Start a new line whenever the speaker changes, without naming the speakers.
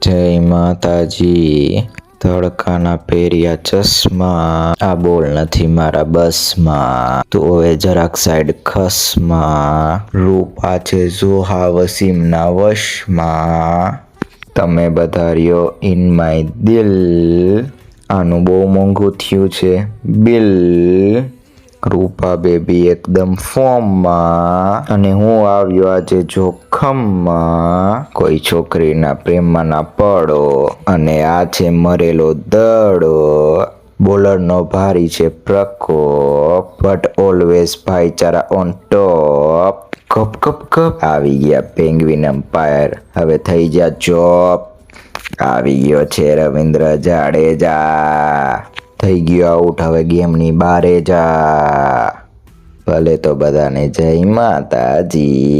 જય માતાજી. તડકાના પહેર્યા ચશ્મા, આ બોલ નથી મારા બસમાં, તું હવે જરાક સાઈડ ખસમાં. રૂપા છે જોહા વસીમના વશમાં, તમે બધા રહ્યો ઇન માય દિલ. આનું બહુ મોંઘું થયું છે બિલ. રૂપા બેબી એકદમ ફોર્મમાં, અને હું આવ્યો આજે જોખમમાં. કોઈ છોકરીના પ્રેમમાં ના પડો, અને આ છે મરેલો દડો. બોલરનો ભારી છે પ્રકોપ, બટ ઓલવેઝ ભાઈચારા on top. Cup cup cup આવી ગયા પેંગ્વિન એમ્પાયર, હવે થઈ જા ચોપ. આવી ગયો છે રવિન્દ્ર જાડેજા, થઈ ગયો આઉટ, હવે ગેમની બારે જા. ભલે તો બધાને જય માતાજી.